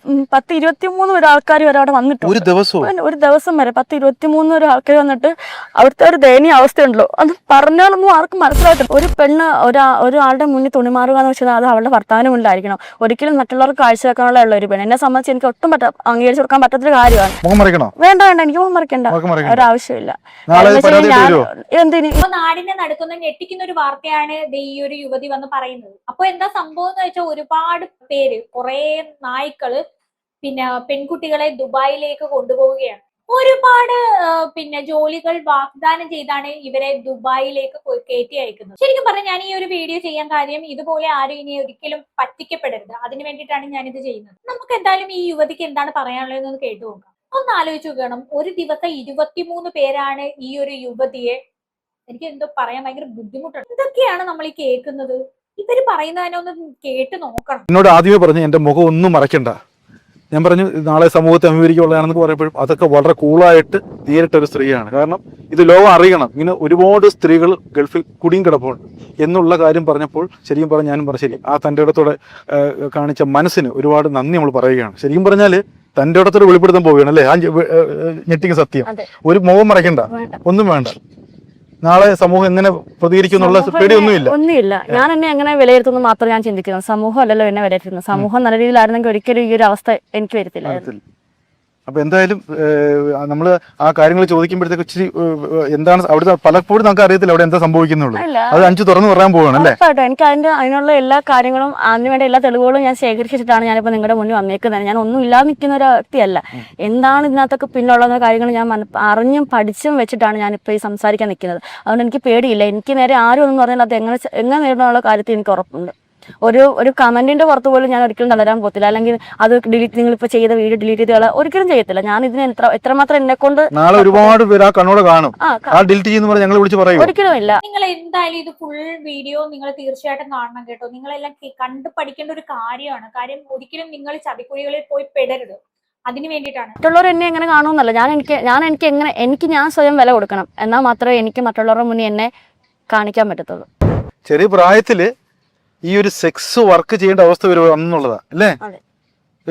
10-23 ആൾക്കാർ വരെ അവിടെ വന്നിട്ടുണ്ട്. ഒരു ദിവസം വരെ 10-23 ആൾക്കാർ വന്നിട്ട് അവിടുത്തെ ഒരു ദയനീയ അവസ്ഥയുണ്ടല്ലോ, അത് പറഞ്ഞാലൊന്നും ആർക്കും മനസ്സിലായിട്ടില്ല. ഒരു പെണ്ണ് ഒരാളുടെ മുന്നിൽ തുണിമാറുക എന്ന് വെച്ചാൽ അത് അവളുടെ ഭർത്താവിന് മുന്നിലായിരിക്കണം. ഒരിക്കലും മറ്റുള്ളവർക്ക് കാഴ്ചവെക്കാനുള്ള ഒരു പെണ്ണ്. എന്നെ സംബന്ധിച്ച് എനിക്ക് ഒട്ടും അംഗീകരിച്ചു കൊടുക്കാൻ പറ്റാത്തൊരു കാര്യമാണ്. വേണ്ട എനിക്ക് മുഖം മറിക്കണ്ട, ഒരാവശ്യമില്ല. എന്തിന് നാടിനെ നടക്കുന്ന ഞെട്ടിക്കുന്ന ഒരു വാർത്തയാണ് ഈ ഒരു യുവതി വന്ന് പറയുന്നത്. അപ്പൊ എന്താ സംഭവം എന്ന് വെച്ചാൽ ഒരുപാട് പേര്, കുറെ നായ്ക്കള് പെൺകുട്ടികളെ ദുബായിലേക്ക് കൊണ്ടുപോവുകയാണ്. ഒരുപാട് ജോലികൾ വാഗ്ദാനം ചെയ്താണ് ഇവരെ ദുബായിലേക്ക് കയറ്റി അയക്കുന്നത്. ശരിക്കും പറഞ്ഞാൽ ഞാൻ ഈ ഒരു വീഡിയോ ചെയ്യാൻ കാര്യം, ഇതുപോലെ ആരും ഇനി ഒരിക്കലും പറ്റിക്കപ്പെടരുത്, അതിന് വേണ്ടിയിട്ടാണ് ഞാനിത് ചെയ്യുന്നത്. നമുക്ക് എന്തായാലും ഈ യുവതിക്ക് എന്താണ് പറയാനുള്ളതെന്ന് കേട്ടു നോക്കാം. ഒന്ന് ആലോചിച്ച് നോക്കണം, ഒരു ദിവസം 23 പേരാണ് ഈ ഒരു യുവതിയെ, എനിക്ക് എന്തോ പറയാൻ ഭയങ്കര ബുദ്ധിമുട്ടുണ്ട്. ഇതൊക്കെയാണ് നമ്മൾ ഈ കേൾക്കുന്നത്. ഇവര് പറയുന്നതിനെ ഒന്ന് കേട്ട് നോക്കണം. എന്നോട് ആദ്യമേ പറഞ്ഞു എന്റെ മുഖം ഒന്നും മറക്കണ്ട. ഞാൻ പറഞ്ഞു നാളെ സമൂഹത്തെ അഭിമുഖീകരിക്കുള്ളതാണെന്ന് പറയുമ്പോഴും അതൊക്കെ വളരെ കൂളായിട്ട് നേരിട്ടൊരു സ്ത്രീയാണ്. കാരണം ഇത് ലോകം അറിയണം, ഇങ്ങനെ ഒരുപാട് സ്ത്രീകൾ ഗൾഫിൽ കുടിയും കിടപ്പുണ്ട് എന്നുള്ള കാര്യം പറഞ്ഞപ്പോൾ ശരിക്കും പറഞ്ഞാൽ ഞാനും പറഞ്ഞു ശരി, ആ തൻ്റെ ഇടത്തോടെ കാണിച്ച മനസ്സിന് ഒരുപാട് നന്ദി നമ്മൾ പറയുകയാണ്. ശരിക്കും പറഞ്ഞാൽ തൻ്റെ ഇടത്തോടെ വെളിപ്പെടുത്താൻ പോവുകയാണ് അല്ലേ ആ ഞെട്ടിക്ക് സത്യം. ഒരു മുഖം മറയ്ക്കണ്ട, ഒന്നും വേണ്ട. നാളെ സമൂഹം എങ്ങനെ പ്രതികരിക്കും എന്നുള്ള ഒന്നുമില്ല. ഞാൻ എന്നെ എങ്ങനെ വിലയിരുത്തുന്നു മാത്രം ഞാൻ ചിന്തിക്കുന്നത്. സമൂഹം അല്ലല്ലോ എന്നെ വിലയിരുത്തുന്നത്. സമൂഹം നല്ല രീതിയിലായിരുന്നെങ്കിൽ ഒരിക്കലും ഈ ഒരു അവസ്ഥ എനിക്ക് വരത്തില്ല. അപ്പൊ എന്തായാലും നമ്മൾ ആ കാര്യങ്ങൾ ചോദിക്കുമ്പോഴത്തേക്ക് ഇച്ചിരി എന്താണ് അവിടുത്തെ പലപ്പോഴും നമുക്ക് അറിയത്തില്ല അവിടെ എന്താ സംഭവിക്കുന്നുള്ളൂ. അത് അഞ്ചു തുറന്നു പറയാൻ പോവുകയാണ് അല്ലേ? എനിക്ക് അതിനുള്ള എല്ലാ കാര്യങ്ങളും അതിനുവേണ്ട എല്ലാ തെളിവുകളും ഞാൻ ശേഖരിച്ചിട്ടാണ് ഞാനിപ്പോ നിങ്ങളുടെ മുന്നിൽ വന്നേക്കുന്നത്. ഞാൻ ഒന്നും ഇല്ലാതെ നിൽക്കുന്ന ഒരു വ്യക്തിയല്ല. എന്താണ് ഇതിനകത്തൊക്കെ പിന്നുള്ള കാര്യങ്ങൾ ഞാൻ അറിഞ്ഞും പഠിച്ചും വെച്ചിട്ടാണ് ഞാനിപ്പോൾ ഈ സംസാരിക്കാൻ നിൽക്കുന്നത്. അതുകൊണ്ട് എനിക്ക് പേടിയില്ല. എനിക്ക് നേരെ ആരും ഒന്നും പറഞ്ഞാൽ അത് എങ്ങനെ നേരിടാനുള്ള കാര്യത്തിൽ എനിക്ക് ഉറപ്പുണ്ട്. ഒരു കമന്റിന്റെ പുറത്ത് പോലും ഞാൻ ഒരിക്കലും തളരാൻ പോകത്തില്ല. അല്ലെങ്കിൽ അത് നിങ്ങളിപ്പോ ചെയ്ത വീഡിയോ ഡിലീറ്റ് ചെയ്ത ഒരിക്കലും ചെയ്യത്തില്ല. ഞാൻ ഇതിന് എത്രമാത്രം എന്നെ കൊണ്ട് നാളെ ഒരുപാട് പേര് ആ കണ്ണോടെ കാണും. ഒരിക്കലും ഇല്ല. നിങ്ങൾ എന്തായാലും ഇത് ഫുൾ വീഡിയോ നിങ്ങൾ തീർച്ചയായിട്ടും കാണണം കേട്ടോ. നിങ്ങളെല്ലാം കണ്ടു പഠിക്കേണ്ട ഒരു കാര്യമാണ്. കാര്യം ഒരിക്കലും നിങ്ങൾ ചതിക്കുഴികളിൽ പോയി പെടരുത്. അതിന് വേണ്ടിയിട്ടാണ്. മറ്റുള്ളവർ എന്നെ എങ്ങനെ കാണുമെന്നല്ല, ഞാൻ സ്വയം വില കൊടുക്കണം. എന്നാൽ മാത്രമേ എനിക്ക് മറ്റുള്ളവരുടെ മുന്നിൽ എന്നെ കാണിക്കാൻ പറ്റത്തുള്ളൂ. ചെറിയ പ്രായത്തില് ഈ ഒരു സെക്സ് വർക്ക് ചെയ്യേണ്ട അവസ്ഥ വന്നുള്ളതാ അല്ലേ?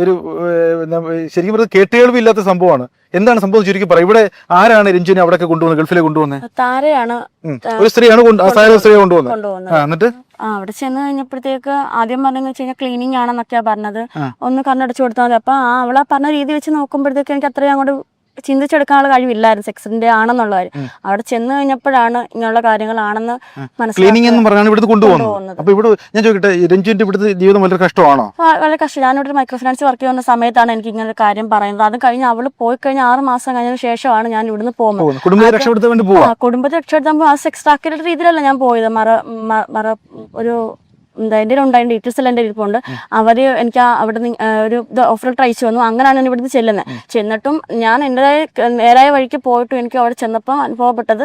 ഒരു ശരിക്കും പറഞ്ഞാൽ കേട്ടുകേൾവില്ലാത്ത സംഭവമാണ്. എന്താണ് സംഭവം ചുരുക്കി പറയാം. ഇവിടെ ആരാണ് രഞ്ജുവിനെ അവിടെ കൊണ്ടുവന്നത്? ഗൾഫിലെ കൊണ്ടുവന്നത് താരയാണ്. ഒരു സ്ത്രീയാണ് കൊണ്ടുവന്നത്. എന്നിട്ട് അവിടെ ചെന്ന് കഴിഞ്ഞപ്പോഴത്തേക്ക് ആദ്യം പറഞ്ഞെന്ന് വെച്ച് കഴിഞ്ഞാൽ ക്ലീനിങ് ആണെന്നൊക്കെയാ പറഞ്ഞത്. ഒന്ന് കണ്ണടച്ചു കൊടുത്താൽ മതി. അപ്പൊ അവളെ പറഞ്ഞ രീതി വെച്ച് നോക്കുമ്പോഴത്തേക്ക് എനിക്ക് അത്രയും അങ്ങോട്ട് ചിന്തിച്ചെടുക്കാനുള്ള കഴിവില്ലായിരുന്നു സെക്സിന്റെ ആണെന്നുള്ള കാര്യം. അവിടെ ചെന്ന് കഴിഞ്ഞപ്പോഴാണ് ഇങ്ങനെയുള്ള കാര്യങ്ങളാണെന്ന് മനസ്സിലാക്കുന്നത്. അപ്പൊ ഇവിടെ ഞാൻ ചോദിക്കട്ടെ, രഞ്ജുവിന്റെ ഇവിടുത്തെ ജീവിതം വളരെ കഷ്ടമാണോ? വളരെ കഷ്ടം. ഞാനിവിടെ മൈക്രോ ഫിനാൻസ് വർക്ക് ചെയ്യുന്ന സമയത്താണ് എനിക്ക് ഇങ്ങനെ ഒരു കാര്യം പറയുന്നത്. അത് കഴിഞ്ഞ് അവള് പോയി കഴിഞ്ഞ 6 മാസം കഴിഞ്ഞതിന് ശേഷമാണ് ഞാൻ ഇവിടുന്ന് പോകുന്നത്. കുടുംബത്തെ രക്ഷപ്പെടുത്താൻ ആ സെക്സ് ട്രാക്കിന്റെ രീതിയിലല്ല ഞാൻ പോയത്. ഒരു എൻ്റെ ഉണ്ടായ ഡീറ്റെയിൽസ് എല്ലാം എൻ്റെ ഇരിപ്പുണ്ട്. അവര് എനിക്ക് അവിടെ ഒരു ഓഫർ ട്രൈ വന്നു. അങ്ങനെയാണ് ഞാൻ ഇവിടുന്ന് ചെന്നിട്ടും ഞാൻ എൻ്റെതായ നേരായ വഴിക്ക് പോയിട്ടും എനിക്ക് അവിടെ ചെന്നപ്പോൾ അനുഭവപ്പെട്ടത്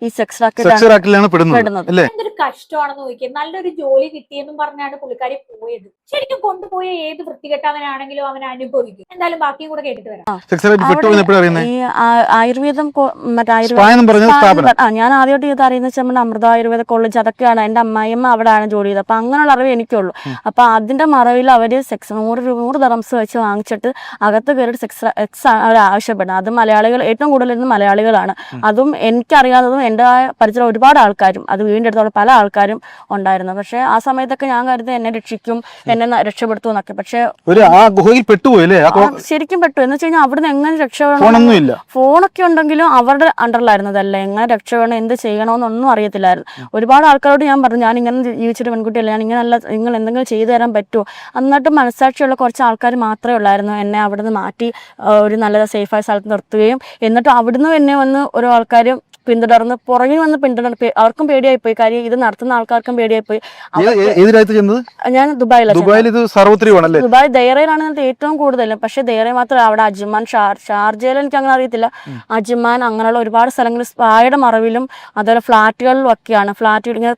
ഈ സെക്സ് റാക്കറ്റിലാണ് പെടുന്നത്. എന്തൊരു കഷ്ടമാണെന്ന് നോക്കിയത്. നല്ലൊരു ജോലി കിട്ടിയെന്നും പറഞ്ഞാണ് പുള്ളിക്കാരി പോയത്. ശരിക്കും കൊണ്ടുപോയ ഏത് വൃത്തികെട്ടവനാണെങ്കിലും അവൻ അനുഭവിക്കും. എന്തായാലും ബാക്കിയും കൂടെ കേട്ടിട്ട് വരാം. ഈ ആയുർവേദം ഞാൻ ആദ്യമായിട്ട് ഇത് അറിയുന്ന വെച്ചാൽ അമൃത ആയുർവേദ കോളേജ്, അതൊക്കെയാണ്. എൻ്റെ അമ്മായിയമ്മ അവിടെയാണ് ജോലി ചെയ്തത്. അപ്പൊ അങ്ങനെയുള്ള അറിവ് എനിക്കുള്ളൂ. അപ്പൊ അതിന്റെ മറവിൽ അവര് സെക്സ് 100 ദറംസ് വെച്ച് വാങ്ങിച്ചിട്ട് അകത്ത് കയറിയിട്ട് സെക്സ് അവർ ആവശ്യപ്പെടുന്നത്. അത് മലയാളികൾ ഏറ്റവും കൂടുതൽ മലയാളികളാണ്. അതും എനിക്കറിയാവുന്നതും എൻ്റെ പരിചയം ഒരുപാട് ആൾക്കാരും അത് വീണ്ടെടുത്തോളം പല ആൾക്കാരും ഉണ്ടായിരുന്നു. പക്ഷെ ആ സമയത്തൊക്കെ ഞാൻ കരുതി എന്നെ രക്ഷിക്കും, എന്നെ രക്ഷപ്പെടുത്തും എന്നൊക്കെ. പക്ഷെ ശരിക്കും പെട്ടു. എന്ന് വെച്ച് കഴിഞ്ഞാൽ അവിടുന്ന് എങ്ങനെ രക്ഷപ്പെടണം, ഫോണൊക്കെ ഉണ്ടെങ്കിലും അവരുടെ അണ്ടറിലായിരുന്നതല്ല. എങ്ങനെ രക്ഷപ്പെടണം, എന്ത് ചെയ്യണമെന്നൊന്നും അറിയത്തില്ലായിരുന്നു. ഒരുപാട് ആൾക്കാരോട് ഞാൻ പറഞ്ഞു, ഞാൻ ഇങ്ങനെ ജീവിച്ചിട്ട് പെൺകുട്ടിയല്ല, ഞാൻ ഇങ്ങനെയല്ല, നിങ്ങൾ എന്തെങ്കിലും ചെയ്തു തരാൻ പറ്റുമോ? എന്നിട്ട് മനസ്സാക്ഷിയുള്ള കുറച്ച് ആൾക്കാർ മാത്രമേ ഉള്ളായിരുന്നു എന്നെ അവിടുന്ന് മാറ്റി ഒരു നല്ല സേഫായ സ്ഥലത്ത് നിർത്തുകയും എന്നിട്ട് അവിടുന്ന് എന്നെ വന്ന് ഓരോ ആൾക്കാരും പിന്തുടർന്ന് പുറകിൽ വന്ന് അവർക്കും പേടിയായിപ്പോയി. കാര്യം ഇത് നടത്തുന്ന ആൾക്കാർക്കും പേടിയായിപ്പോയി. ഞാൻ ദുബായ് ദൈറയിലാണ് ഏറ്റവും കൂടുതൽ. പക്ഷെ ദൈറ മാത്രമല്ല, അവിടെ അജ്മാൻ, ഷാർജയിൽ എനിക്ക് അങ്ങനെ അറിയത്തില്ല, അജ്മാൻ അങ്ങനെയുള്ള ഒരുപാട് സ്ഥലങ്ങളിൽ സ്പായുടെ മറവിലും അതുപോലെ ഫ്ലാറ്റുകളിലും ഒക്കെയാണ്. ഫ്ലാറ്റുകൾ ഇങ്ങനെ